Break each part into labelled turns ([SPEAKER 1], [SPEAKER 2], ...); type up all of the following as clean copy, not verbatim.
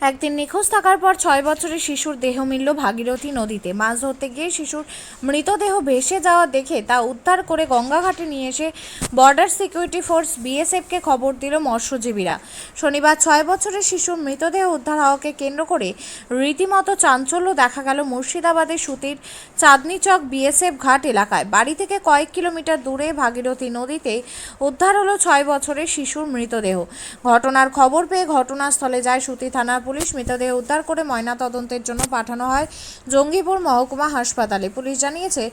[SPEAKER 1] একদিন নিখোঁজ থাকার পর 6 বছরের শিশুর দেহ মিলল ভাগীরথী নদীতে। মাছ ধরতে গিয়ে শিশুর মৃতদেহ ভেসে যাওয়া দেখে তা উদ্ধার করে গঙ্গাঘাটে নিয়ে এসে বর্ডার সিকিউরিটি ফোর্স বিএসএফকে খবর দিল মৎস্যজীবীরা। শনিবার 6 বছরের শিশুর মৃতদেহ উদ্ধার হওয়াকে কেন্দ্র করে রীতিমতো চাঞ্চল্য দেখা গেল মুর্শিদাবাদের সুতির চাঁদনী চক বিএসএফ ঘাট এলাকায়। বাড়ি থেকে কয়েক কিলোমিটার দূরে ভাগীরথী নদীতে উদ্ধার হলো 6 বছরের শিশুর মৃতদেহ। ঘটনার খবর পেয়ে ঘটনাস্থলে যায় সুতি থানার পুলিশ। মৃতদেহ উদ্ধার করে ময়নাতদন্তের জন্য পাঠানো হয় জঙ্গিপুর মহকুমা হাসপাতালে। পুলিশ জানিয়েছে,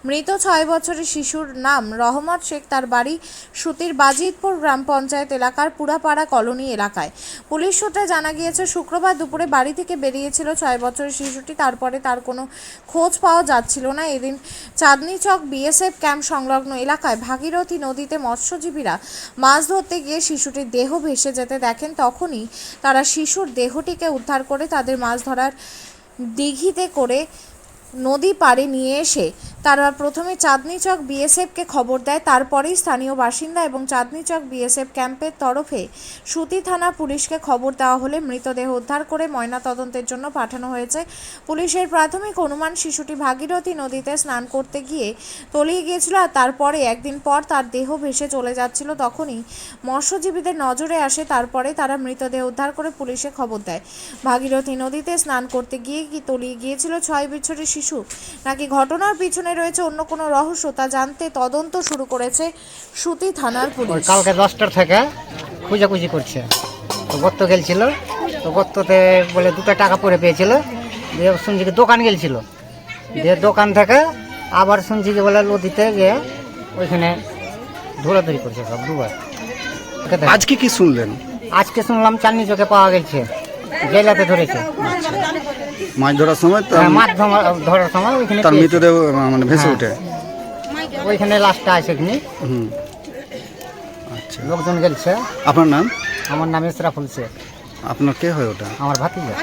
[SPEAKER 1] মৃত 6 বছরের শিশুর নাম রহমত শেখ। তার বাড়ি সুতির বাজিতপুর গ্রাম পঞ্চায়েত এলাকার পুরাপাড়া কলোনি এলাকায়। পুলিশ সূত্রে জানা গিয়েছে, শুক্রবার দুপুরে বাড়ি থেকে বেরিয়েছিল 6 বছরের শিশুটি। তারপরে তার কোনো খোঁজ পাওয়া যাচ্ছিল না। এদিন চাঁদনী চক বিএসএফ ক্যাম্প সংলগ্ন এলাকায় ভাগীরথী নদীতে মৎস্যজীবীরা মাছ ধরতে গিয়ে শিশুটির দেহ ভেসে যেতে দেখেন। তখনই তারা শিশুর দেহটিকে উদ্ধার করে তাদের মাছ ধরার দিঘিতে করে নদী পাড়ে নিয়ে এসে তারা প্রথমে চাঁদনী চক বিএসএফকে খবর দেয়। তারপরেই স্থানীয় বাসিন্দা এবং চাঁদনী চক বিএসএফ ক্যাম্পের তরফে সুতি থানা পুলিশকে খবর দেওয়া হলে মৃতদেহ উদ্ধার করে ময়নাতদন্তের জন্য পাঠানো হয়েছে। পুলিশের প্রাথমিক অনুমান, শিশুটি ভাগীরথী নদীতে স্নান করতে গিয়ে তলিয়ে গিয়েছিল আর তারপরে একদিন পর তার দেহ ভেসে চলে যাচ্ছিল। তখনই মৎস্যজীবীদের নজরে আসে। তারপরে তারা মৃতদেহ উদ্ধার করে পুলিশে খবর দেয়। ভাগীরথী নদীতে স্নান করতে গিয়ে কি তলিয়ে গিয়েছিল 6 বছরের শিশু, নাকি ঘটনার পিছনে রয়েছে অন্য কোনো রহস্য, তা জানতে তদন্ত শুরু করেছে সুতি থানার পুলিশ।
[SPEAKER 2] কালকে 10টার থেকে খুঁজাখুঁজি করছে। তো গর্ত গেলছিল, তো গর্ততে বলে 2টা টাকা পরে পেয়েছিল। দিয়ে শুনছি কি দোকান গেলছিল, দিয়ে দোকান থেকে আবার শুনছি কি বলে নদীতে গিয়ে ওইখানে ধরাধরি করছে সব দুবার।
[SPEAKER 3] আজকে কি শুনলেন?
[SPEAKER 2] আজকে শুনলাম চাঁদনী চকে পাওয়া গেছে, জেলাতে ধরেছে।
[SPEAKER 3] মাছ ধরার সময়
[SPEAKER 2] মাছ ধরার সময় ওইখানে
[SPEAKER 3] তার মৃতদেহ মানে ভেসে ওঠে।
[SPEAKER 2] ওইখানে লাশটা আছে এখানে।
[SPEAKER 3] আচ্ছা,
[SPEAKER 2] লোকজন গেলছে।
[SPEAKER 3] আপনার নাম?
[SPEAKER 2] আমার নাম ইসরাফুল শেখ।
[SPEAKER 3] আপনার কে হয় ওটা?
[SPEAKER 2] আমার ভাতিজা।